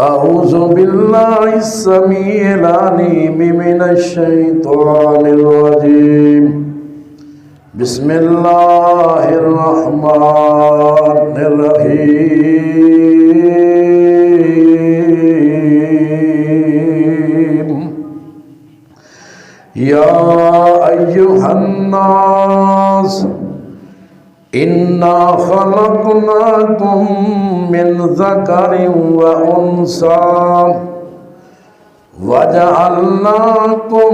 أعوذ بالله السميع العليم من الشيطان الرجيم بسم الله الرحمن الرحيم يا أيها الناس إنا خلقناكم من ذكر وأنثى وجعلناكم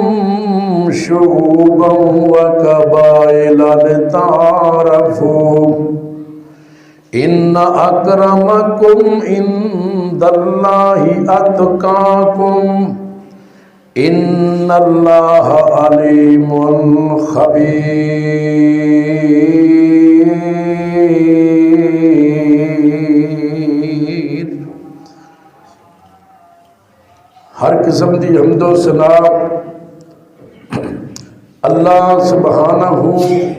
شعوبا وقبائل لتعارفوا إن أكرمكم عند الله أتقاكم إن الله عليم خبير۔ ہر قسم دی حمد و ثنا اللہ سبحانہ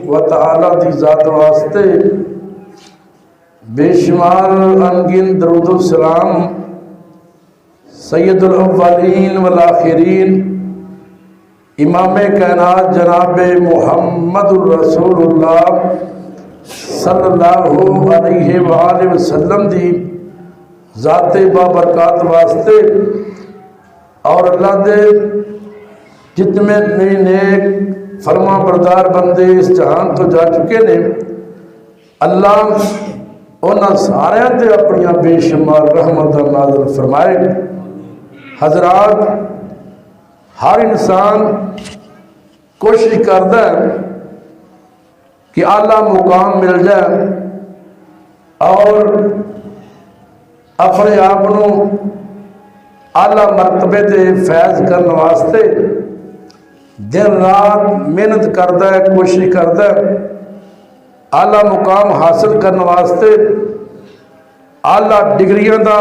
و تعالی دی ذات واسطے، بے شمار انگن درود و سلام سید الاولین والآخرین امام کائنات جناب محمد الرسول اللہ صلی اللہ علیہ وآلہ وسلم دی ذات بابرکات واسطے، اور اللہ دے جتنے نیک فرما بردار بندے اس جہان تو جا چکے نے، اللہ انہاں سارے تے اپنی بے شمار رحمت نازل فرمائے۔ حضرات، ہر انسان کوشش کرتا ہے کہ اعلیٰ مقام مل جائے اور اپنے آپ کو اعلیٰ مرتبے تے فیض کرنے واسطے دن رات محنت کرتا ہے، کوشش کرتا ہے اعلیٰ مقام حاصل کرنے واسطے، اعلیٰ ڈگریاں دا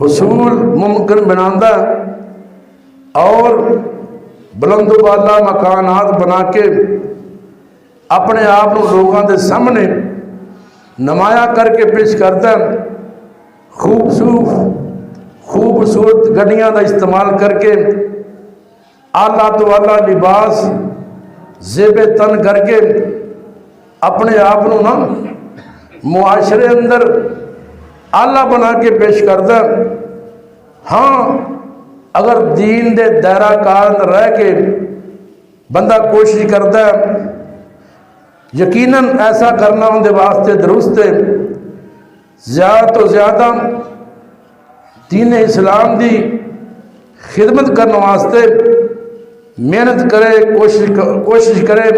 حصول ممکن بناتا ہے اور بلند و بالا مکانات بنا کے اپنے آپ کو لوگوں کے سامنے نمایاں کر کے پیش کرتا ہے۔ خوبصورت گڈیاں کا استعمال کر کے، اعلیٰ تو اعلیٰ لباس زیب تن کر کے اپنے آپ کو نا معاشرے اندر اعلیٰ بنا کے پیش کرتا ہے۔ ہاں، اگر دین دے دائرہ کار اندر رہ کے بندہ کوشش کرتا ہے، یقیناً ایسا کرنا ان دے واسطے درست ہے۔ زیادہ تو زیادہ دین اسلام دی خدمت کرنے واسطے محنت کرے، کوشش کرے،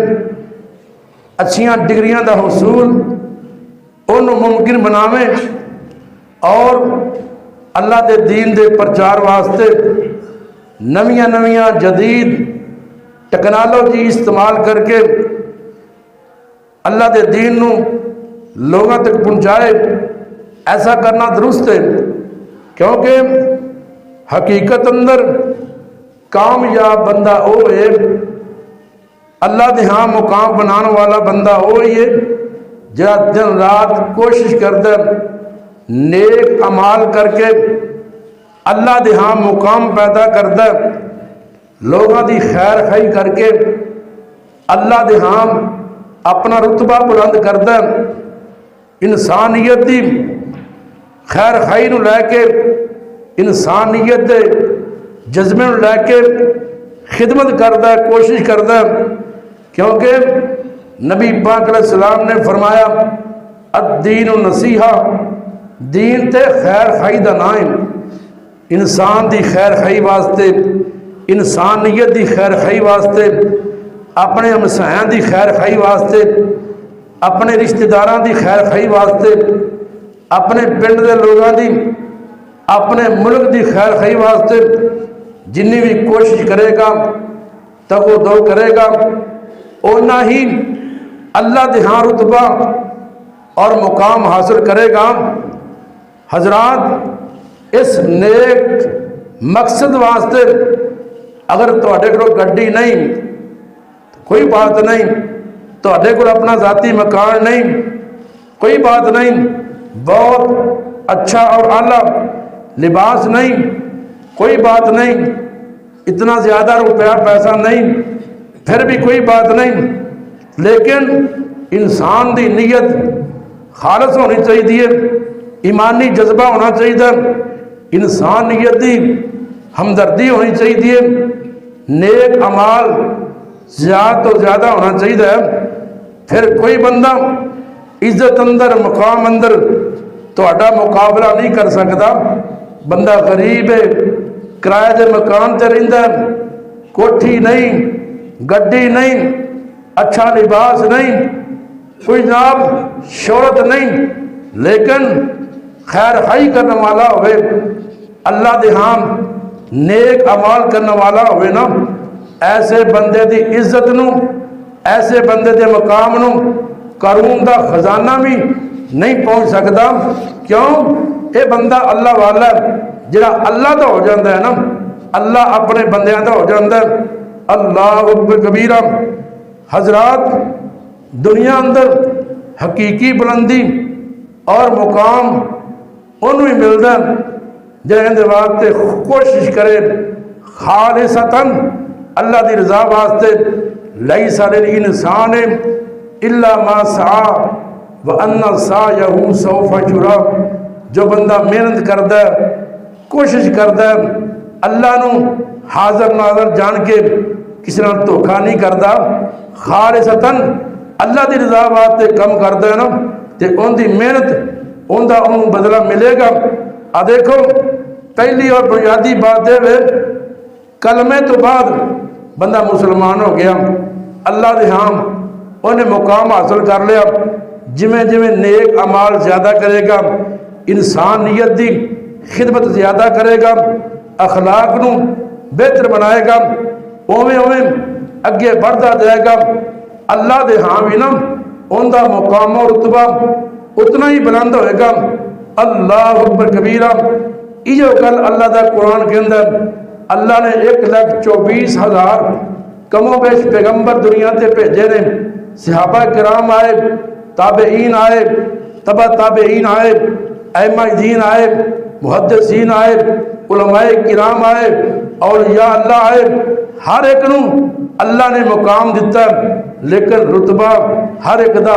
اچھیاں ڈگریاں دا حصول انہوں ممکن بناویں اور اللہ دے دین دے پرچار واسطے نویاں جدید ٹیکنالوجی استعمال کر کے اللہ دے دین نو لوگوں تک پہنچائے۔ ایسا کرنا درست ہے، کیونکہ حقیقت اندر کامیاب بندہ وہ ہے، اللہ دے ہاں مقام بنانے والا بندہ وہی ہے جہاں دن رات کوشش کرتا ہے، نیک اعمال کر کے اللہ دے ہاں مقام پیدا کرتا ہے، لوگوں دی خیر خائی کر کے اللہ دے ہاں اپنا رتبہ بلند کرتا ہے، انسانیت دی خیر خائی نو لے کے، انسانیت دے جذبے نو لے کے خدمت کرتا ہے، کوشش کرتا ہے، کیونکہ نبی پاک علیہ السلام نے فرمایا الدین النصیحہ، دین تے خیر خائی دا نام، انسان دی خیر خائی واسطے، انسانیت دی خیر خائی واسطے، اپنے ہمسایاں دی خیر خائی واسطے، اپنے رشتہ داراں دی خیر خائی واسطے، اپنے پنڈ دے لوگاں دی، اپنے ملک دی خیر خائی واسطے جنی بھی کوشش کرے گا، تگ و دو کرے گا، اونا ہی اللہ دے ہاں رتبہ اور مقام حاصل کرے گا۔ حضرات، اس نیک مقصد واسطے اگر تواڈے کول گڈی نہیں کوئی بات نہیں، تواڈے کول اپنا ذاتی مکان نہیں کوئی بات نہیں، بہت اچھا اور اعلیٰ لباس نہیں، کوئی بات نہیں، اتنا زیادہ روپیہ پیسہ نہیں، پھر بھی کوئی بات نہیں، لیکن انسان دی نیت خالص ہونی چاہیے، ایمانی جذبہ ہونا چاہیے، انسانیت دی ہمدردی ہونی چاہیے، نیک اعمال زیادہ تو زیادہ ہونا چاہیے، پھر کوئی بندہ عزت اندر مقام اندر تہاڈا مقابلہ نہیں کر سکتا۔ بندہ غریب ہے، کرائے دے مکان تے رہندا ہے، کوٹھی نہیں، گڈی نہیں، اچھا لباس نہیں، کوئی جناب شہرت نہیں، لیکن خیر خائی کرنے والا ہوئے، اللہ دے ہاں نیک اعمال کرنے والا ہوئے نا، ایسے بندے دی عزت نو، ایسے بندے دے مقام نو قارون دا خزانہ بھی نہیں پہنچ سکتا۔ کیوں؟ اے بندہ اللہ والا ہے، جڑا اللہ دا ہو جاندہ ہے نا، اللہ اپنے بندیاں دا ہو جاندہ ہے۔ اللہ اکبر کبیرہ۔ حضرات، دنیا اندر حقیقی بلندی اور مقام انہوں ہی ملتا ہے جہاں دے واسطے کوشش کرے خالصتاً اللہ دی رضا واسطے۔ لیس للانسان الا ما سعی وان سعیہ سوف یرا۔ جو بندہ محنت کرتا ہے، کوشش کرتا ہے، اللہ نو حاضر ناظر جان کے کسی نال دھوکا نہیں کرتا، خالصتاً اللہ دی رضا واسطے کم کرتا ہے نا، تے ان دی محنت ان دا انہوں بدلہ ملے گا۔ دیکھو، پہلی اور بنیادی بات ہے، کلمے تو بعد بندہ مسلمان ہو گیا، اللہ دے ہاں انہیں مقام حاصل کر لیا۔ جویں جویں نیک اعمال زیادہ کرے گا، انسانیت دی خدمت زیادہ کرے گا، اخلاق نو بہتر بنائے گا، اویں اویں اگے بڑھتا جائے گا، اللہ دے ہاں بھی نا ان دا مقام و رتبہ اتنا ہی بلند ہوئے گا۔ اللہ اکبر کبیرہ۔ یہ گل اللہ دا قرآن کے اندر اللہ نے 1,24,000 کم و بیش پیغمبر دنیا تے بھیجے نے، صحابہ کرام آئے، تابعین آئے، تبع تابعین آئے، ائمہ دین آئے، محدثین آئے، علماء کرام آئے، اولیاء اللہ آئے، ہر ایک نو اللہ نے مقام دیتا ہے، لیکن رتبہ ہر ایک دا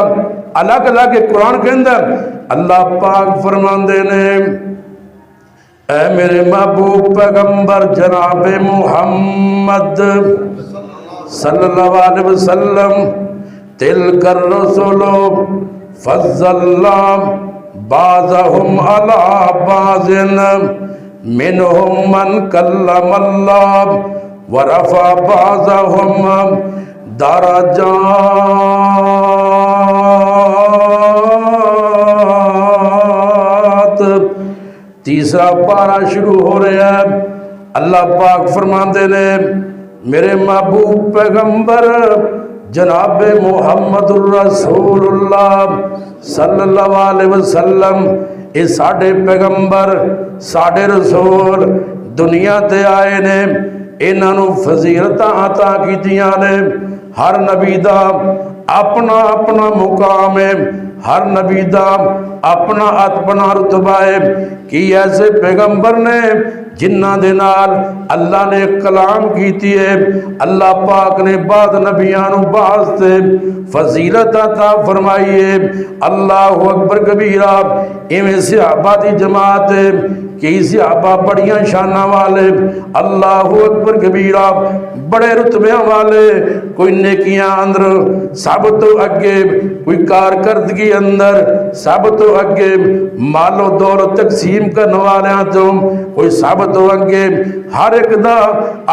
الگ الگ قرآن کے اندر اللہ پاک فرماندے نے، اے میرے محبوب پیغمبر جناب محمد صلی اللہ علیہ وسلم، تلک الرسل فضلنا بعضهم على بعض منهم من کلم اللہ ورفع بعضهم درجات۔ تیسرا پارہ شروع ہو رہا ہے، اللہ پاک فرماندے نے، میرے محبوب پیغمبر جناب محمد الرسول اللہ صلی اللہ علیہ وسلم، اے ساڑھے پیغمبر ساڑھے رسول دنیا تے آئے نے، انہاں نو فضیلتاں عطا کیتیاں نے۔ ہر نبی دا اپنا اپنا مقام ہے، ہر نبی دا اپنا اپنا رتبہ ہے۔ کہ ایسے پیغمبر نے جنہ دے نال اللہ نے کلام کیتی ہے، اللہ پاک نے بعد نبیانو بعض تے فضیلت عطا فرمائی ہے۔ اللہ اکبر کبیرہ۔ ایویں صحابہ دی جماعت ہے، کئی صحابہ بڑیاں شانہ والے، اللہ اکبر کبیرہ، بڑے رتبیاں والے، کوئی نیکیاں اندر سب تو اگے، کوئی کارکردگی اندر سب تو اگے، مال و دولت تقسیم کرنے والیاں تو کوئی سب تو اگے، ہر ایک دا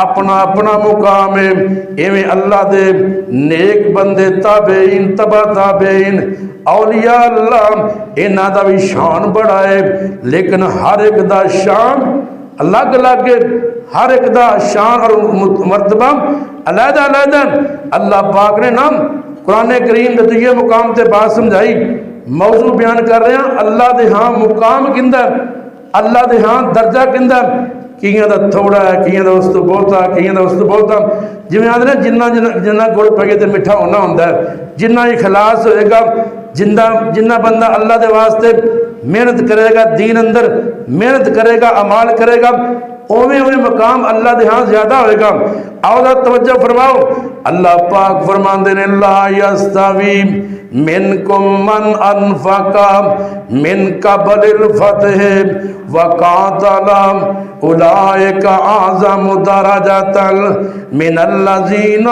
اپنا اپنا مقام ہے۔ ایویں اللہ دے نیک بندے تابعین تبع تابعین اولیاء اللہ انہاں دا بھی شان بڑا ہے، لیکن ہر ایک دا شان الگ الگ ہے، ہر ایک دا شان اور مرتبہ علیحدہ علیحدہ۔ اللہ پاک نے نام قرآن کریم دے یہ مقام تے بات سمجھائی، موضوع بیان کر رہے ہیں، اللہ دے ہاں مقام کندر، اللہ دے ہاں درجہ کندر، کئیاں دا تھوڑا ہے، کئیاں دا اس تو بہتا، کئیاں دا اس تو بہتا۔ جویں آدھے جنہ گڑ پگے تے میٹھا ہونا ہوندا ہے، جنہ اخلاص ہوئے گا، جنہ بندہ اللہ دے واسطے محنت کرے گا دین اندر محنت کرے گا عمال کرے گا اویں مقام اللہ دے ہاں زیادہ ہوئے گا. آؤ ذرا توجہ فرماؤ اللہ پاک فرماندے نے لا یستوی منکم من انفق من قبل الفتح وقاتل اولئک اعظم درجۃ من الذین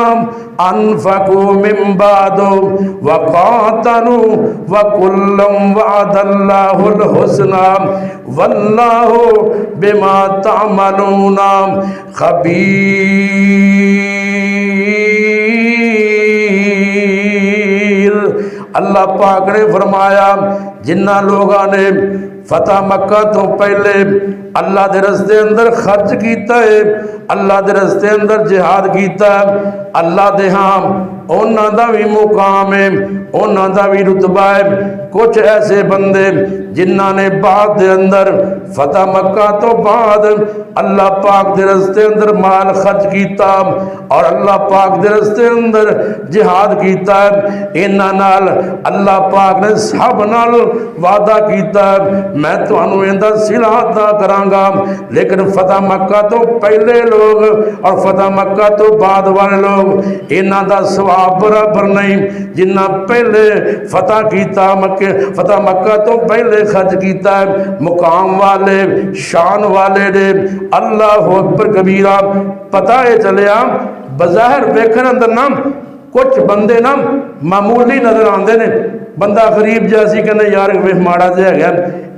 انفقوا من بعد وقاتلوا وکلا وعد اللہ الحسنى واللہ بما تعملون خبیر. اللہ پاک نے فرمایا جنہ لوگاں نے فتح مکہ تو پہلے اللہ دے رستے اندر خرچ کیتا ہے اللہ دے رستے اندر جہاد کیتا ہے اللہ دے ہاں انہاں دا بھی مقام ہے انہاں دا بھی رتبہ ہے. کچھ ایسے بندے جنہاں نے بعد دے اندر فتح مکہ تو بعد اللہ پاک دے رستے اندر مال خرچ کیتا اور اللہ پاک دے رستے اندر جہاد کیتا ہے انہاں نال اللہ پاک نے سب نال وعدہ کیتا ہے میں تانوں ایندا صلہ عطا کراں گا. لیکن فتح مکہ تو پہلے لوگ اور فتح مکہ تو بعد والے لوگ انہاں دا ثواب برابر نہیں. جنہ پہلے فتح کیتا فتح مکہ تو پہلے خرچ کیتا ہے مقام والے شان والے نے اللہ اکبر کبیرہ. پتہ ہے چلیا بظاہر ویکھن اندر نا کچھ بندے نا معمولی نظر آندے نے بندہ غریب جیسی کہنے یار ماڑا جہا ہے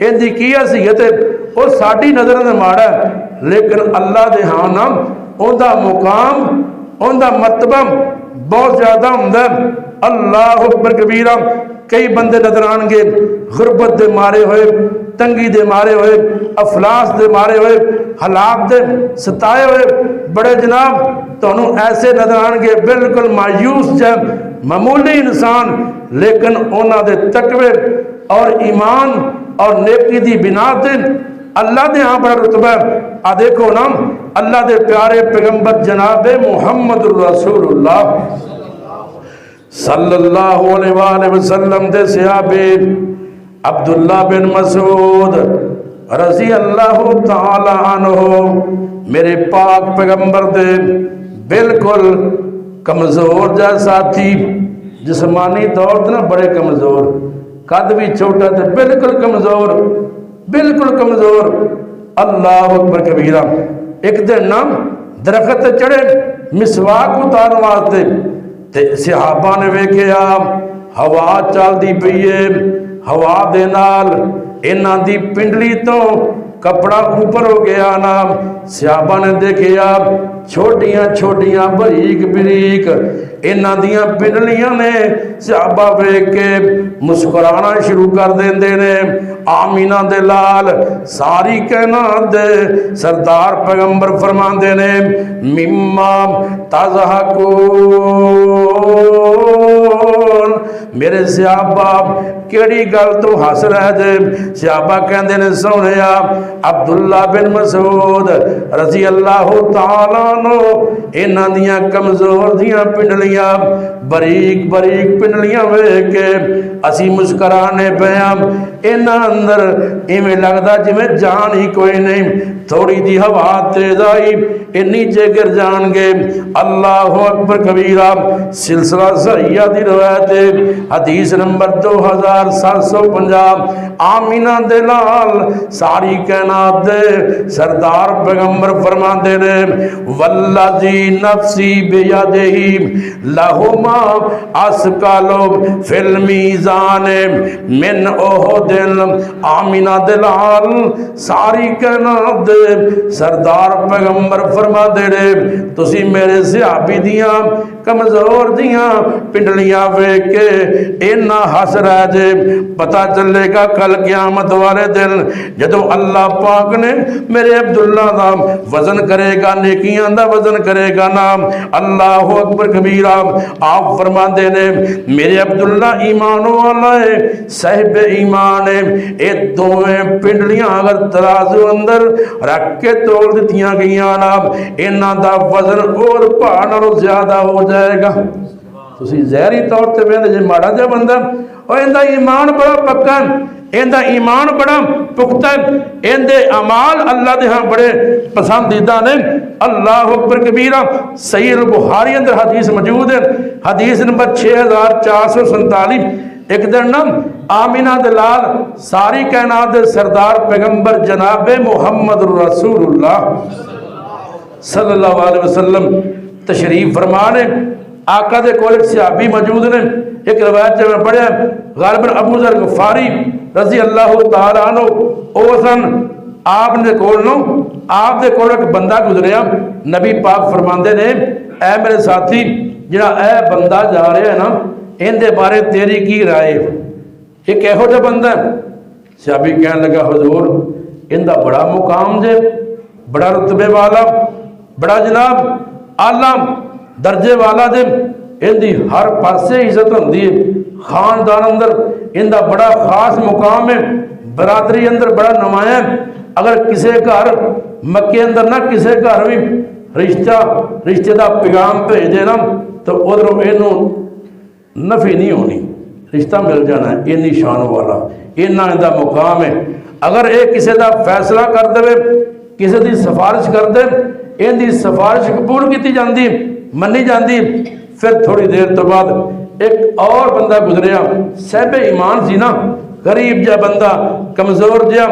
ان دی کی حیثیت ہے وہ ساڈی نظر اندر ماڑا ہے لیکن اللہ دے ہاں نا اوندا مقام اوندا مرتبہ بہت زیادہ ہوندا ہے. اللہ اکبر کبیرہ. کئی بندے نظر آن گے غربت دے مارے ہوئے تنگی دے مارے ہوئے افلاس دے مارے ہوئے حالات دے ستائے ہوئے بڑے جناب تانوں ایسے نظر آن گے بالکل مایوس جب معمولی انسان لیکن انہاں دے تقوی اور ایمان اور نیکی دی بنا تے اللہ دے ہاں بڑا رتبہ. آ دیکھو نا اللہ دے پیارے پیغمبر جناب محمد رسول اللہ صلی اللہ علیہ وآلہ وسلم دے صحابی عبداللہ بن مسعود رضی اللہ تعالی عنہ میرے پاک پیغمبر دے بالکل کمزور جیسا تھی جسمانی طور تے نا بڑے کمزور قد بھی چھوٹا تے بالکل کمزور. اللہ اکبر کبیرہ. ایک دن نا درخت چڑھے مسواک اتارن واسطے تے صحابہ نے ویکھیا ہوا چلدی پئی ہے ہوا دے نال انہاں دی پنڈلی تو کپڑا اوپر ہو گیا نا. صحابہ نے دیکھیا چھوٹیاں چھوٹیاں بریک بریک انہاں دیاں پنڈلیاں نے صحابہ ویکھ کے مسکرانا شروع کر دیندے نے. آمینہ دے لال ساری کائنات دے سردار پیغمبر فرماندے نے مما تضحکون. میرے صحابہ کیڑی گل تو ہس رہے جے. صحابہ کہندے نے سونیا عبداللہ بن مسعود رضی اللہ تعالیٰ عنہ انہاں دیاں کمزور دیاں پنڈلیاں بریک بریک پنڈلیاں ویکھ کے اسی مسکرانے پیاں انہاں اندر ایویں لگدا جویں جان ہی کوئی نہیں. تھوڑی جی ہوا تیز آئی اے نیچے گر جان گے. اللہ اکبر کبیرہ. سلسلہ صحیحہ دی روایت ہے حدیث نمبر 2750. آمینہ دے لال ساری کائنات دے سردار پیغمبر فرماندے نے والذی نفسی بیدہی لہما اسقالو فی المیزان من احد. آمینہ دے لال ساری کائنات دے سردار پیغمبر فرماندے نے تسی میرے صحابی دیاں کمزور دیاں پنڈلیاں ویکھ کے اینا ہس رہے جے. پتہ چلے گا کل قیامت والے دن جدوں اللہ پاک نے میرے عبداللہ دا وزن کرے گا نیکیاں دا وزن کرے گا نام. اللہ اکبر کبیرہ. آپ فرماندے نے میرے عبداللہ ایمان والا ہے صاحب ایمان ہے. اے دوویں پنڈلیاں اگر ترازو اندر رکھ کے تول دتیاں گئیاں نام انہاں دا وزن اور پہاڑ نالوں زیادہ ہو جائے گا. تسی ظاہری طور تے ویندے جے ماڑا جا بندہ اور اندا ایمان بڑا پکا اندہ ایمان بڑا پختہ ہے، اندے اعمال اللہ دے ہاں بڑے پسندیدہ نے۔ اللہ اکبر کبیرہ۔ صحیح البخاری اندر حدیث موجود ہے، حدیث نمبر 6447۔ ایک دن آمینہ دلال ساری کائنات دے سردار پیغمبر جناب محمد رسول اللہ صلی اللہ علیہ وسلم تشریف فرمانے، آقا دے کول ایک صحابی موجود نے۔ ایک روایت جب میں پڑھیا غالباً ابو ذر غفاری رضی اللہ تعالیٰ عنہ اوسن آپ نے کول ایک بندہ گزریا، نبی پاک فرماندے نے اے میرے ساتھی جڑا اے بندہ جا رہا ہے نا ان دے بارے تیری کی رائے؟ یہ کہو جا بندہ ہے؟ صحابی کہنے لگا حضور ان دا بڑا مقام جے، بڑا رتبے والا، بڑا جناب اعلیٰ درجے والا جے، ان دی ہر پاسے عزت ہوندی ہے، خاندان اندر ان دا بڑا خاص مقام ہے، برادری اندر بڑا نمایاں ہے۔ اگر کسے گھر مکے اندر نہ کسے گھر بھی رشتہ دا پیغام بھیجے نا تو ادھروں اینوں نفی نہیں ہونی، رشتہ مل جانا ہے، اینی شان والا، اینا ان دا مقام ہے۔ اگر ایک کسے دا فیصلہ کر دے، کسے دی سفارش کر دے، ان دی سفارش قبول کیتی جاندی، منی جاندی، پھر تھوڑی دیر تو بعد ایک اور بندہ گزریا، صاحب ایمان سی نا، غریب جا بندہ، کمزور جا،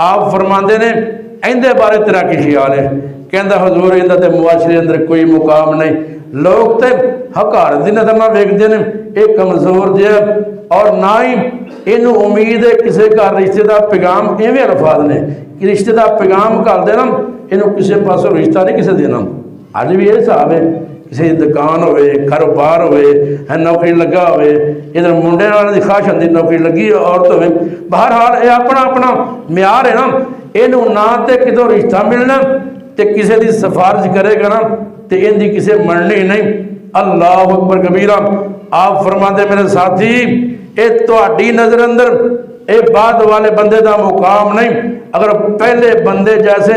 آپ فرماندے نے ایندے بارے تیرا کی خیال ہے؟ کہندہ حضور ایندہ تے معاشرے اندر کوئی مقام نہیں، لوگ تے حقار دی نظر نہ ویکھ دینے، ایک کمزور جا اور نہ ہی انہوں امید ہے کسے کا رشتہ دا پیغام ایویں الفاظ نے کہ رشتہ دا پیغام کر دینا انہوں کسے پاسوں رشتہ نہیں کسے دینا۔ آج بھی یہ صاحب ہے، کسی دکان ہوئے، کاروبار ہوئے، نوکری لگا ہوئے، ادھر منڈے والے دی خواہش ہوندی نوکری لگی عورت ہوئے، بہرحال یہ اپنا معیار ہے نا، انہوں نہ تے کدوں رشتہ ملنا تے کسے دی سفارش کرے گا نا تے ان دی کسے مننی نہیں۔ اللہ اکبر کبیرہ۔ آپ فرماتے میرے ساتھی اے تہاڈی نظر اندر اے بعد والے بندے دا مقام نہیں، اگر پہلے بندے جیسے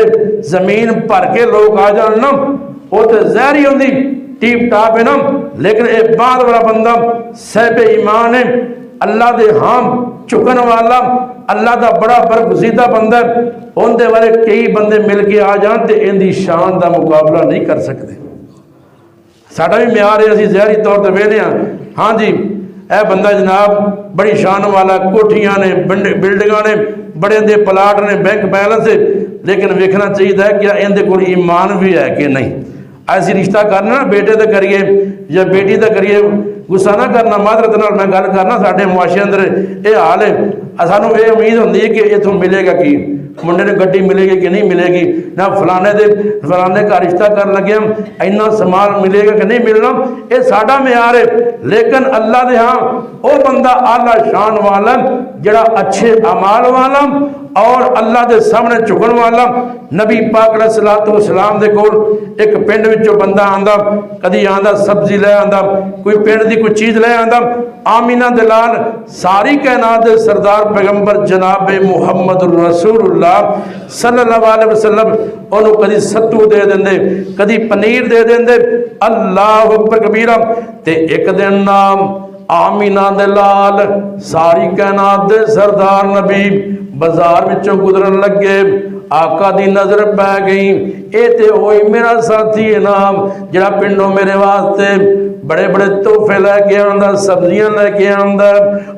زمین بھر کے لوگ آ جان نا وہ تو ظاہری ہوندی ٹیپ ٹاپ ہے نا، لیکن اے بعد والا بندہ صاحب ایمان ہے، اللہ دے ہاں چکن والا، اللہ دا بڑا برگزیدہ بندہ ہے، ان دے والے کئی بندے مل کے آ جان تے ان دی شان دا مقابلہ نہیں کر سکتے۔ ساڑھا بھی معیار ہے، اسی ظاہری طور تے ویلے ہیں ہاں جی اے بندہ جناب بڑی شان والا، کوٹھیاں نے، بلڈنگاں نے، بڑے دے پلاٹ نے، بینک بیلنس ہے، لیکن ویکھنا چاہیے ہے کہ ان دے کوئی ایمان بھی ہے کہ نہیں۔ ایسی رشتہ کرنا بیٹے تے کریے یا بیٹی تے کریے، غصہ نہ کرنا، معذرت نال میں گل کرنا، ساڈے معاشرے اندر یہ حال ہے، سانوں یہ امید ہوندی ہے کہ اتوں ملے گا کی، منڈے نے گڈی ملے گی کہ نہیں ملے گی، نہ فلانے کا رشتہ کر لگے ہم اینا سمال ملے گا کہ نہیں ملنا، یہ ساڈا معیار ہے۔ لیکن اللہ دے ہاں وہ بندہ اعلیٰ شان والا جڑا اچھے اعمال والا اور اللہ دے سامنے چکن والا۔ نبی پاک علیہ السلام دے کول ایک پنڈ وچوں بندہ آندا، کدی آندا سبزی لے آندا، کوئی پنڈ دی کوئی چیز لے آندا، آمینہ دلال ساری کائنات دے سردار پیغمبر جناب محمد رسول اللہ صلی اللہ علیہ وسلم انہوں کدی ستو دے دیندے، کدی پنیر دے دیندے۔ اللہ اکبر کبیرہ۔ تے ایک دن نام آمینہ دلال ساری کائنات دے سردار نبی بازار وچوں گزرن لگے، آقا دی نظر پہ گئی، اے تے ہوئی میرا ساتھی نام جڑا پنڈوں میرے واسطے بڑے بڑے تحفے لے کے آندا، سبزیاں لے کے آندا۔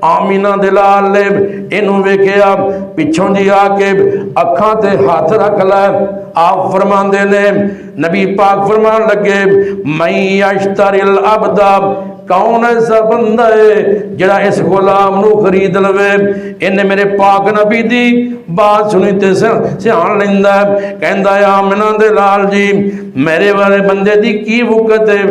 آمینہ دلال نے انہوں ویکھیا، پچھوں دی آ کے اکھاں تے ہاتھ رکھ لے، آپ فرماندے نے نبی پاک فرمان لگے میں یشتری العبد، کون ایسا بندہ ہے جڑا اس غلام نو خرید لوے؟ انہیں میرے پاک نبی دی بات سنی تے سیان لیندہ ہے، کہندہ ہے آمینہ دلال جی میرے والے بندے دی کی وقت ہے،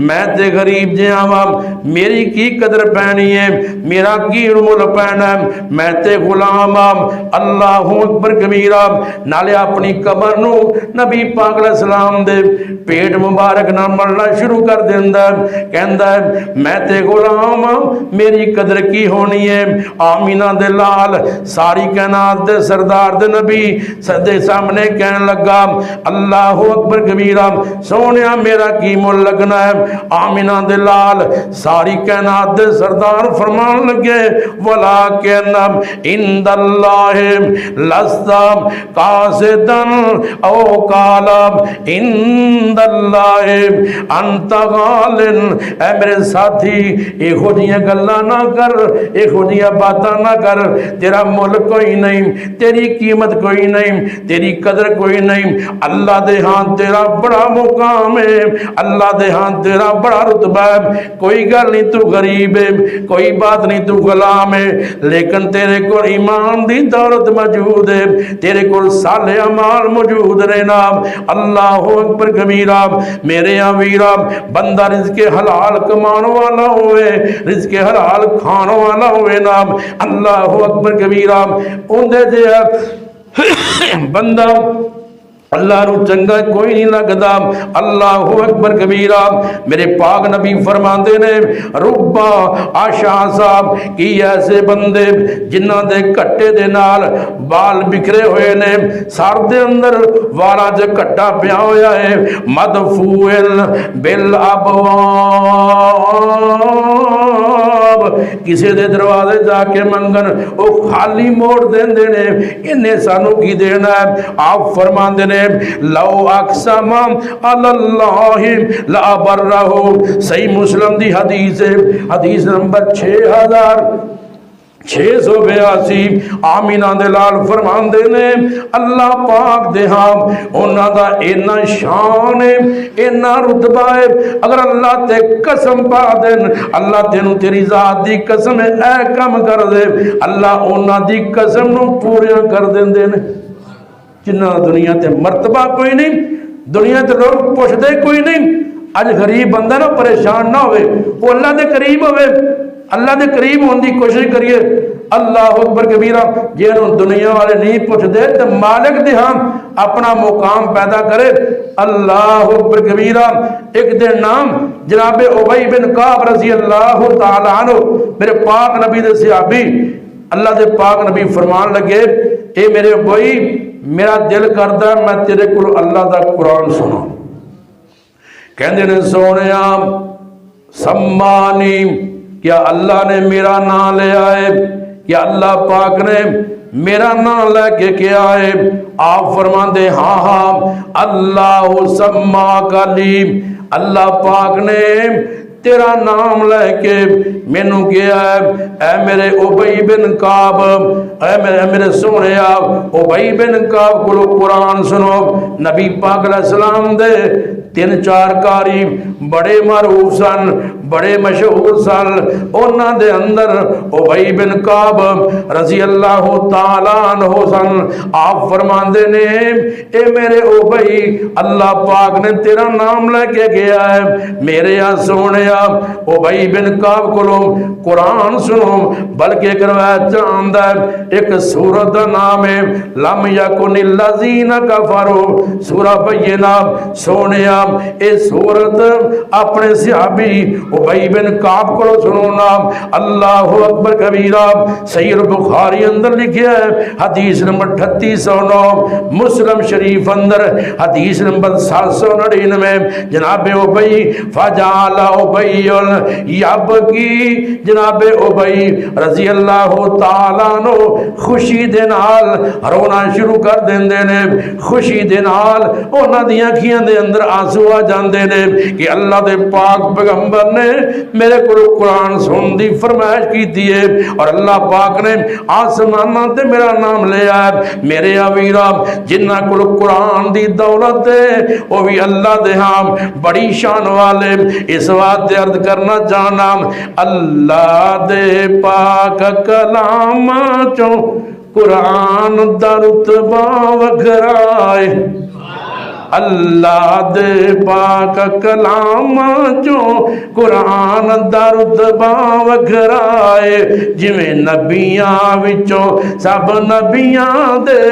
میں تے غریب جے آواں، میری کی قدر پینی ہے، میرا کی رمول پینا ہے، میں تے غلام آم۔ اللہ اکبر کبیرہ۔ نالے اپنی قبر نو نبی پاک علیہ السلام دے پیٹ مبارک نہ ملنا شروع کر دیندہ ہے، کہندہ ہے میں تے غلام میری قدر کی ہونی ہے۔ آمینہ دے لال ساری کائنات دے سردار دے نبی صدے سامنے کہنے لگا اللہ اکبر کبیرہ، سونیا میرا کی مول لگنا ہے۔ آمینہ دے لال ساری کائنات دے سردار فرمان لگے وَلَكِنَّ عِنْدَ اللَّهِ لَسْتَ قَاسِدًا او قَالَ عِنْدَ اللَّهِ أَنْتَ غَالٍ۔ اے میرے ساتھی ایک ہو دیاں گلہ نہ کر، ایک ہو دیاں باتاں نہ کر، تیرا مول کوئی نہیں، تیری قیمت کوئی نہیں، تیری قدر کوئی نہیں۔ اللہ دے ہاں تیرا بڑا مقام ہے، اللہ دے ہاں تیرا بڑا رتبہ ہے۔ کوئی گل نہیں تو غریب ہے، کوئی بات نہیں تو غلام ہے، لیکن تیرے کو ایمان دی دولت موجود ہے، تیرے کو صالح اعمال موجود رہنا۔ اللہ اکبر کبیرہ۔ میرے ویرا بندہ رزق حلال کمان والا ہوئے، رزق حلال کھان والا ہوئے نا، اللہ اکبر کبیرہ، اندے دے بندہ اللہ رو چنگا کوئی نہیں لگدا۔ اللہ اکبر کبیرہ۔ میرے پاک نبی فرماندے نے ربا آشا صاحب کی ایسے بندے جنہ دے کٹے دے نال بال بکھرے ہوئے نے، سار دے اندر والا جو کٹا پیا ہویا ہے، مدفوئل بالابواب، کسی دے دروازے جا کے منگن او خالی موڑ دین دینے، انہیں سانو کی دینا ہے۔ آپ فرماندے نے لو اقسم علی اللہ لا برہو، صحیح مسلم دی حدیث ہے، حدیث نمبر 6682۔ آمینہ دلال فرمان دینے اللہ پاک دے ہاں انہاں دا اینا شان ہے، اینا رتبہ ہے، اگر اللہ تے قسم پا دین، اللہ تینوں تیری ذات دی قسم ہے اے کم کر دے، اللہ انہاں دی قسم نو پوریاں کر دین دینے۔ جنہ دنیا تے مرتبہ کوئی نہیں، دنیا تے لوگ پوچھ دے کوئی نہیں، آج غریب بندہ نہ پریشان نہ ہوئے، وہ اللہ دے قریب ہوئے، اللہ دے قریب ہونے دی کوشش کریے۔ اللہ اکبر کبیرہ۔ جنہوں دنیا والے نہیں پوچھ دے تو مالک دے ہم اپنا مقام پیدا کرے۔ اللہ اکبر کبیرہ۔ ایک دن نام جناب ابی بن کعب رضی اللہ تعالیٰ عنہ، میرے پاک نبی دے صحابی، اللہ دے پاک نبی فرمان لگے اے میرے ابی، میرا دل کردا ہے میں تیرے کو اللہ دا قرآن سنا۔ کہندے نے سونیا سمانی، کیا اللہ نے میرا نام لے آئے، کیا اللہ پاک نے میرا نام لے کے کیا ہے؟ آپ فرمان دے ہاں ہاں اللہ سماک علی، اللہ پاک نے تیرا نام لے کے مینوں کیا ہے اے میرے ابی بن کعب، اے میرے سونے ابی بن کعب کو قرآن سنو۔ نبی پاک علیہ السلام دے 3-4 کاری بڑے معروف سن، بڑے مشہور سن، انہاں دے اندر ابی بن کعب رضی اللہ تعالیٰ عنہ سن۔ آپ فرماندے نے اے میرے ابی، اللہ پاک نے تیرا نام لے کے گیا ہے، میرے یہاں سونے ابی بن کعب کو قرآن سنو۔ بلکہ ایک روایت چاہتا ہے، ایک سورت کا نام ہے لم یکن الذین کفروا، سورہ بینہ۔ سونے اے سورت اپنے صحابی ابی بن کعب کو سنونا۔ اللہ اکبر کبیرہ۔ صحیح بخاری اندر لکھیا ہے حدیث نمبر 3809، مسلم شریف اندر حدیث نمبر 799، جناب ابی فجعل ابی یبکی، جناب ابی رضی اللہ تعالیٰ عنہ خوشی دے نال رونا شروع کر دیندے نے، خوشی دے نال انہاں دی اکھیاں دے اندر آنسو آ جاندے نے کہ اللہ دے پاک پیغمبر نے میرے کو قرآن سن دی فرمائش کی ہے، اور اللہ پاک نے آسماناں تے میرا نام لے آیا۔ میرے ویرا جنہ کو قرآن دی دولت ہے وہ بھی اللہ دے ہاں بڑی شان والے۔ اس واسطے عرض کرنا چاہنا اللہ دے پاک کلام چوں قرآن دا رتبہ وکھرائے، اللہ دے پاک کلام چوں قرآن دا رتبہ وکھرائے، جویں نبیاں وچوں سب نبیاں دے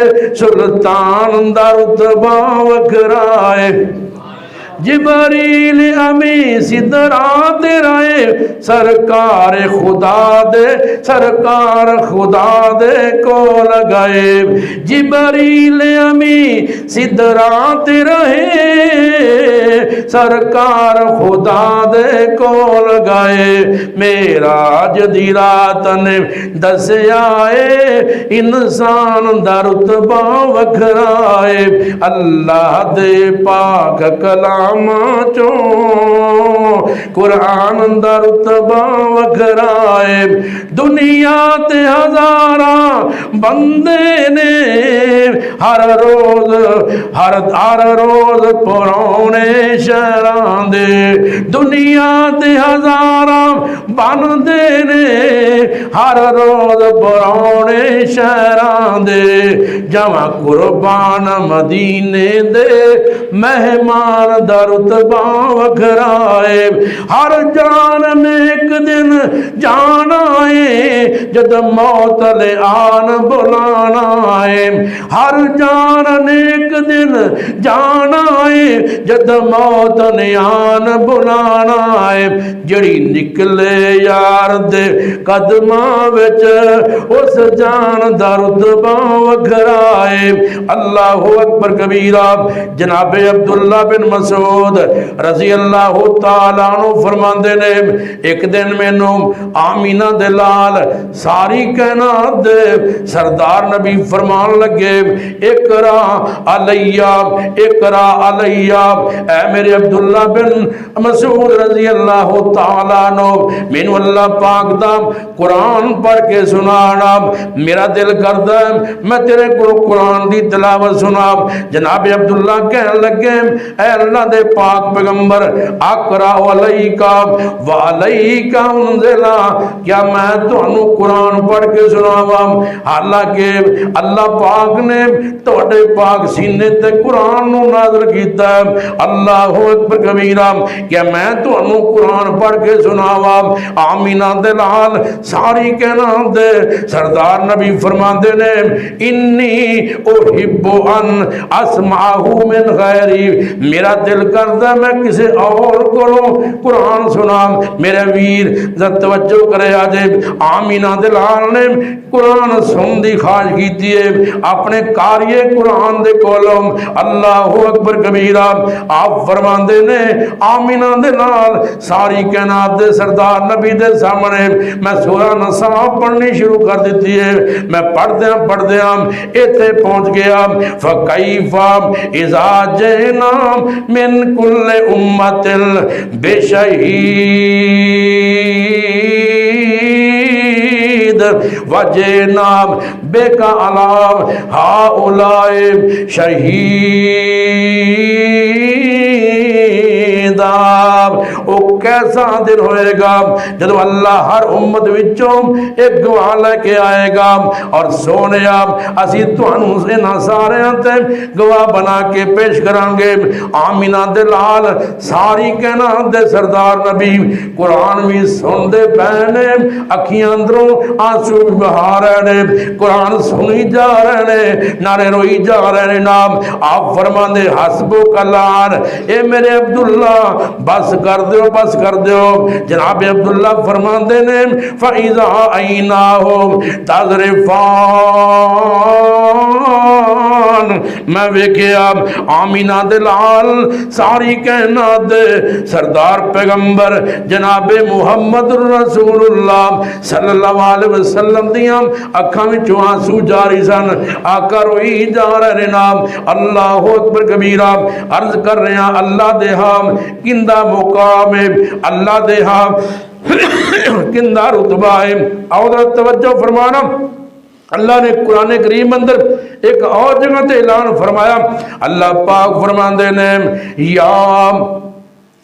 سلطان دا رتبہ وکھرائے۔ جبریل امی سدرات رائے سرکار خدا دے کو لگائے جبریل امی سدرات رہے سرکار خدا دے کو لگائے معراج دی رات نے دسیا انسان دا رتبہ وکھرائے اللہ دے پاک کلام چوں قرآن دا رتبہ وکھرائے دنیا تے ہزاراں بندے نے ہر روز پرانے شہراں دے دنیا تے ہزاراں بندے نے ہر روز پرانے شہراں دے جمع قربان مدینے دے مہمان دا رتبہ وکھرائے ہر جان نے ایک دن جانا ہے جد موت لے آن بلانا ہے ہر جان نے ایک دن جانا ہے جد موت نے آن بلانا ہے جڑی نکلے یار دے قدماں وچ اس جان دا رتبہ وکھرائے اللہ اکبر کبیرہ جناب عبداللہ بن مسعود رضی اللہ تعالیٰ عنہ فرماندے نے ایک دن مینوں آمینہ دے لال ساری کائنات دے سردار نبی فرمان لگے اقرا علیہ اے میرے عبداللہ بن مسعود رضی اللہ تعالیٰ عنہ مینوں اللہ پاک دا قرآن پڑھ کے سنانا میرا دل کردا ہے میں تیرے کو قرآن دی تلاوت سنا جناب عبداللہ کہنے لگے اے اللہ دے پاک پیغمبر اقرا علیکا وعلیکا انزلا کیا میں تانوں قرآن پڑھ کے سناواں حالانکہ اللہ پاک نے تواڈے پاک سینے تے قرآن نو نازل کیتا ہے اللہ اکبر کبیرہ کیا میں تانوں قرآن پڑھ کے سناواں آمینہ دے لال ساری کائنات دے سردار نبی فرماندے نے انی احب ان اسمعہ من غیری میرا دل کردا میں کسی اور کو قرآن سنا میرے ویر توجہ کرے آجے آمینہ دلال نے قرآن سن دی خواہش کیتی ہے اپنے قاری قرآن دے کولم اللہ اکبر کبیرہ آپ فرماندے نے آمینہ دلال ساری کائنات دے سردار نبی دے سامنے میں سورہ نساء پڑھنی شروع کر دیتی ہے میں پڑھ دیاں ایتھے پہنچ گیا فَكَيْفَ إِذَا جِئْنَا مِنْ كُلِّ أُمَّةٍ بِشَهِيدٍ وَجِئْنَا بِكَ عَلَىٰ هَٰؤُلَاءِ شَهِيدًا او کیسا دن ہوئے گا جب اللہ ہر امت وچوں ایک گواہ لے کے آئے گا اور سونے اسی تانوں انہاں ساریاں تے گواہ بنا کے پیش کران گے آمینہ دلال ساری کائنات دے سردار نبی قرآن بھی سن دے پہنے اکھیاں اندروں آنسو بہا رہے نے قرآن سنی جا رہے نے نعرے روئی جا رہے نے نام آپ فرمان دے حسبو کلان اے میرے عبداللہ بس کر دیو جناب عبداللہ فرمان دے نے فَإِذَا عَيْنَاهُمْ تَذْرِفَانِ میں ویکھیا آمینہ دلال ساری کائنات دے سردار پیغمبر جناب محمد رسول اللہ صلی اللہ علیہ وسلم دیاں اکھاں وچوں آنسو جاری سن آقا روئی جا رہے نام اللہ اکبر کبیرہ عرض کر رہے ہیں اللہ دے ہاں کندہ مقام ہے اللہ دے ہاں کندہ رتبہ ہے اور توجہ فرمانا اللہ نے قرآن کریم اندر ایک اور جگہ تے اعلان فرمایا اللہ پاک فرماندے نے یا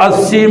80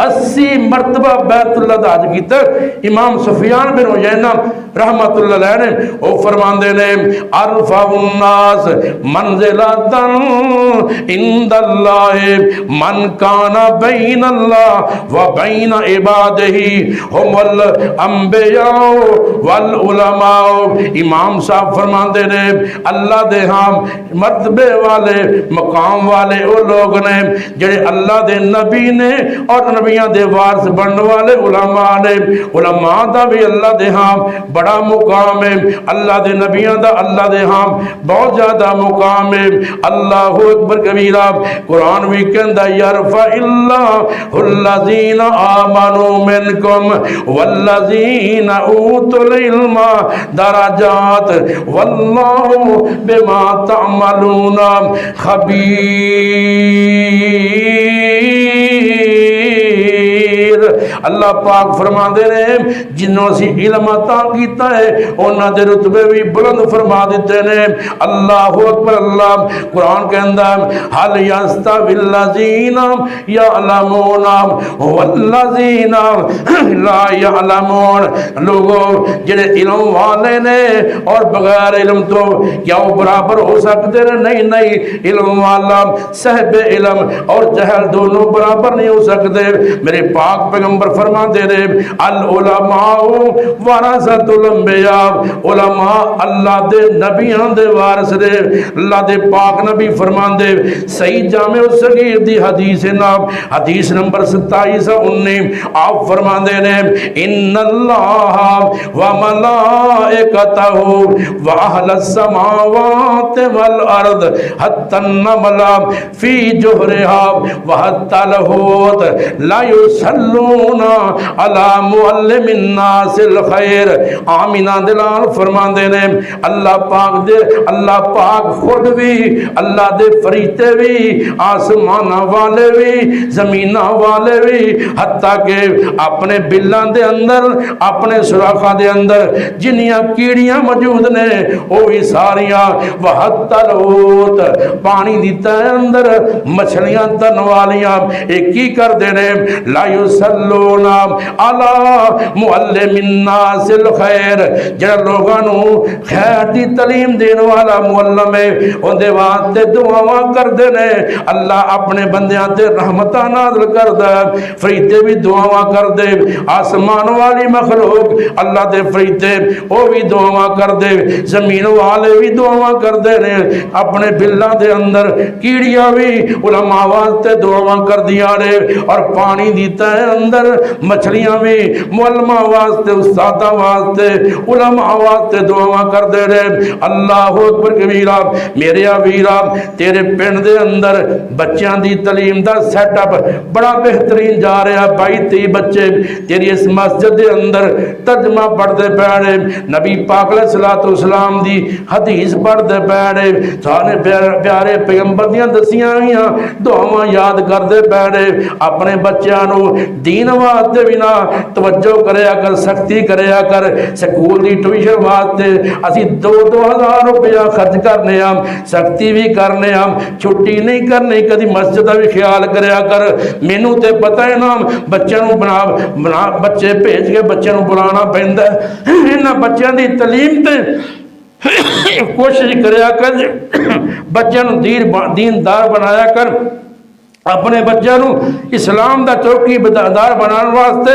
80 مرتبہ بیت اللہ دا حج کیتا۔ امام سفیان بن عیینہ رحمت اللہ علیہ نے وہ فرماندے نے ارفع الناس منزلۃ عند اللہ من کان بین اللہ و بین عبادہ هم الانبیاء والعلماء۔ امام صاحب فرماندے نے اللہ دے ہاں مرتبے والے مقام والے وہ لوگ نے جڑے اللہ دے نبی نے اور نبیاں دے وارث بننے والے علماء نے۔ علماء دا بھی اللہ دے ہاں بڑا مقام ہے، اللہ دے نبیاں دا اللہ دے ہاں بہت زیادہ مقام ہے۔ اللہ اکبر کبیرہ۔ قرآن بھی کہندا یرفع اللہ الذین آمنوا منکم والذین اوتوا العلم درجات واللہ بما تعملون خبیر۔ اللہ پاک فرما دے رہے جنہوں سے علم عطا کیتا ہے انہاں دے رتبے بھی بلند فرما دیتے ہیں۔ اللہ اکبر۔ اللہ قرآن کے اندر حل یستوی الذین یعلمون والذین لا یعلمون۔ لوگوں جڑے علم والے نے اور بغیر علم تو کیا وہ برابر ہو سکتے ہیں؟ نہیں، علم والا صاحب علم اور جہل دونوں برابر نہیں ہو سکتے۔ میرے پاک پیغمبر فرما دے رہے العلماء ورثۃ الانبیاء۔ علماء اللہ دے نبیاں دے وارث نے۔ اللہ دے پاک نبی فرمان دے صحیح جامع الصغیر دی حدیث نام حدیث نمبر 2719 آپ فرمان دے نے ان اللہ و ملائکتہ و اہل السماوات والارض حتی النمل فی جوہرها و حتی الحوت لا یصلون علی معلم الناس الخیر۔ آمینہ دلال فرمان دے نے اللہ پاک خود بھی اللہ دے فرشتے بھی آسمان والے بھی زمین والے بھی حتیٰ کہ اپنے بلان دے اندر اپنے سراخہ دے اندر جنیاں کیڑیاں موجود نے وہ بھی ساریاں وحتی الحوت پانی دیتا ہے اندر مچھلیاں تن والیاں ایک ہی کر دینے لا یصلون علی معلم الناس الخیر۔ جڑا لوگانو خیر دی تعلیم دین والا معلم ہے ان دے واسطے دعاواں کر دینے۔ اللہ اپنے بندیاں تے رحمتہ نازل کر دے، فرشتے بھی دعاواں کر دے، آسمان والی مخلوق اللہ دے فرشتے وہ بھی دعاواں کر دے، زمین والے بھی دعاواں کر دے نے۔ اپنے بلاں دے اندر کیڑیاں بھی علماء واسطے دعاواں کر دیا نے اور پانی دیتا ہے اندر مچھلیاں بھی معلماء واسطے استادہ واسطے علماء واسطے دعاواں کر دے رہے۔ اللہ اکبر کبیرہ۔ میرے ویرا تیرے پنڈ دے اندر بچیاں دی تعلیم دا سیٹ اپ بڑا بہترین جا رہا، 22-23 بچے تیری اس مسجد دے اندر ترجمہ پڑھتے پیڑے، نبی پاک علیہ السلام دی حدیث پڑھتے پیڑے، سارے پیارے پیغمبر دیاں دسیاں ہوئیاں دعاواں یاد کرتے پیڑے۔ اپنے بچیاں نو دین واسطے بھی نہ توجہ کریا کر، سختی کریا کر۔ سکول دی ٹیوشن واسطے اسی 2,000 روپیہ خرچ کرنے ہم، سختی بھی کرنے ہم، چھٹی نہیں کرنے، کدی مسجد بھی خیال کریا کر۔ مینوں تے پتہ ہے نا بچے نو بنا بچے بھیج کے بچے نو بلانا پیندا ہے۔ انہاں بچیاں دی تعلیم تے کوشش کریا کر، بچے نو دیندار بنایا کر، اپنے بچے نو اسلام دا چوکی دار بنان واسطے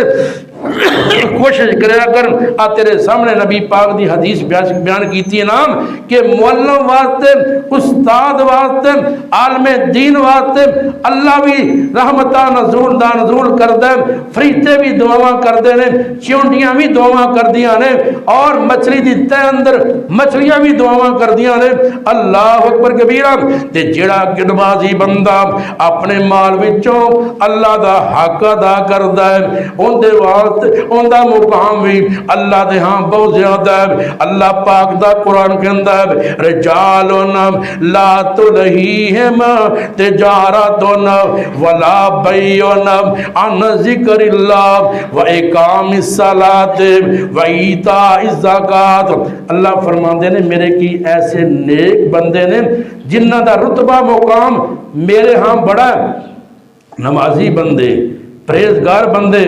کوشش کریا کر۔ آ تیرے سامنے نبی پاک دی حدیث بیان کیتی ہے نام کہ معلم واسطے، استاد واسطے، عالم دین واسطے اللہ بھی رحمتہ نزول کر دے، فرشتے بھی دعاواں کر دے نے، چونٹیاں بھی دعاواں کر دیا نے اور مچھلی دی تے اندر مچھلیاں بھی دعاواں کر دیا نے۔ اللہ اکبر کبیرہ۔ تے جڑا نمازی بندہ اپنے مال وچوں اللہ دا حق ادا کردا ہے اون دے ان دا مقام بھی اللہ دے ہاں بہت زیادہ ہے۔ اللہ پاک دا قرآن کے اندر رجالون لا تلہیہم تجارتون ولا بیعون عن ذکر اللہ و اقام الصلاۃ و ایتاء الزکوٰۃ۔ اللہ فرماندے نے میرے کی ایسے نیک بندے نے جنہ دا رتبہ مقام میرے ہاں بڑا ہے، نمازی بندے، پرہیزگار بندے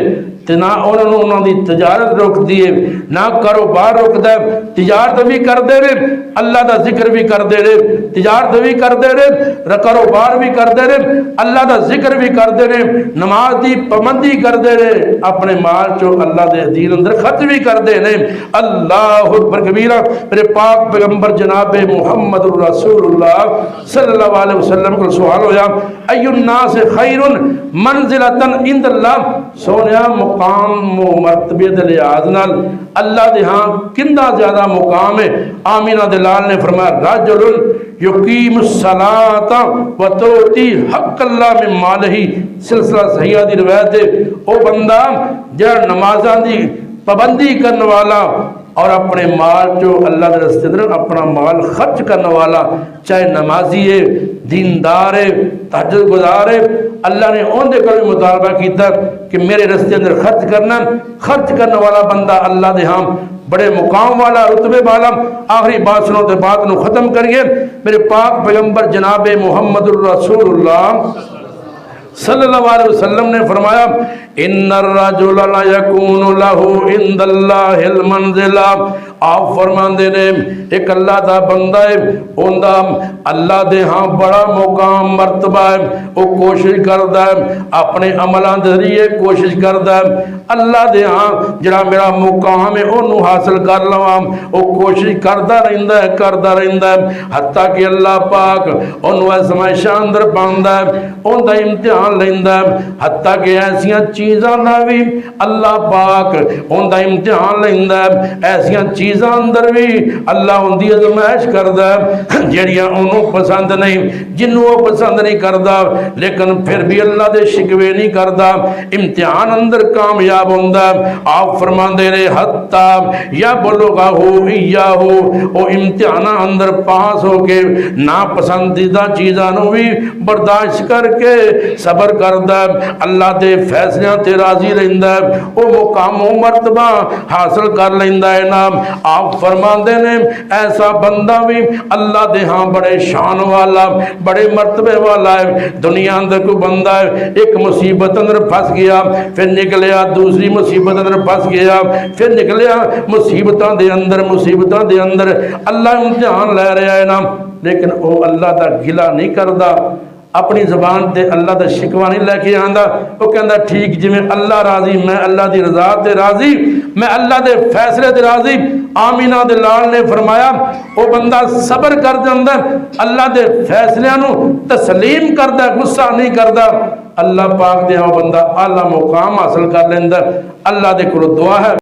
تے نہ انہوں دی تجارت روک دیے نہ کاروبار روک دے تجارت بھی کر دے رہے اللہ دا ذکر بھی کر دے رہے تجارت بھی کر دے رہے کاروبار بھی کر دے رہے اللہ دا ذکر بھی کر دے رہے نماز دی پابندی کر دے رہے اپنے مال چو اللہ دے دین اندر خرچ بھی کر دے رہے اللہ اکبر کبیرہ میرے پاک پیغمبر جناب محمد رسول اللہ صلی اللہ علیہ وسلم کو سوال ہویا ای الناس خیر منزلتا عند اللہ سونیا مقام و مرتبے دے لحاظ نال اللہ دے ہاں کندہ زیادہ مقام ہے آمینہ دلال نے فرمایا رجل یقیم الصلاۃ و توتی حق اللہ من مالہی سلسلہ صحیحہ دی روایت ہے او بندہ جڑا نمازاں دی پابندی کرنے والا اور اپنے مال جو اللہ کے راستے اندر اپنا مال خرچ کرنے والا چاہے نمازی ہے دیندار ہے تہجد گزار ہے اللہ نے ان دے کل مطالبہ کیتا کہ میرے راستے اندر خرچ کرنے والا بندہ اللہ دے ہاں بڑے مقام والا رتبے والا آخری بات سنو تے بات نو ختم کریے میرے پاک پیغمبر جناب محمد الرسول اللہ صلی اللہ علیہ وسلم نے فرمایا ان الرجل لا یکون له عند اللہ المنزلہ آپ فرماندے نے ایک اللہ دا بندہ ہے اوندا اللہ دے ہاں بڑا مقام مرتبہ ہے وہ کوشش کردا ہے اپنے عملاں دے ذریعے کوشش کردا ہے اللہ دے ہاں جڑا میرا مقام ہے اونوں حاصل کر لواں وہ کوشش کردا رہندا ہے حتیٰ کہ اللہ پاک اونوں آزمائشاں اندر پاندا ہے اوندا امتحان لیندا ہے حتیٰ کہ ایسیاں چیزاں دا بھی اللہ پاک اوندا امتحان لیندا ہے ایسیاں چیزاں اندر بھی اللہ ان دی ازمائش کردا ہے جڑیاں انہوں پسند نہیں جنوں وہ پسند نہیں کردا لیکن پھر بھی اللہ دے شکوے نہیں کردا امتحان اندر کامیاب ہوندا آپ فرماندے رہے حتی یا بلغہ ایاہو او امتحان اندر پاس ہو کے ناپسندیدہ چیزاں نو بھی برداشت کر کے صبر کردا اللہ دے فیصلیاں تے راضی رہندا او مقام و مرتبہ حاصل کر لیندا ہے نام آپ فرماندے نے ایسا بندہ بھی اللہ دے ہاں بڑے شان والا بڑے مرتبے والا ہے دنیا اندر کو بندہ ہے ایک مصیبت اندر پھنس گیا پھر نکلیا دوسری مصیبت اندر پھنس گیا پھر نکلیا مصیبتاں دے اندر اللہ امتحان لے رہا ہے نا لیکن وہ اللہ دا گلہ نہیں کردا اپنی زبان تے اللہ دا شکوہ نہیں لے کے آندا وہ کہندا ٹھیک جی میں اللہ راضی میں اللہ دی رضا تے راضی میں اللہ دے فیصلے تے راضی آمینہ دلال نے فرمایا وہ بندہ صبر کر جاندا اللہ دے فیصلیاں نو تسلیم کردا غصہ نہیں کردا اللہ پاک دے ہاں بندہ اعلیٰ مقام حاصل کر لیندا اللہ دے کولوں دعا ہے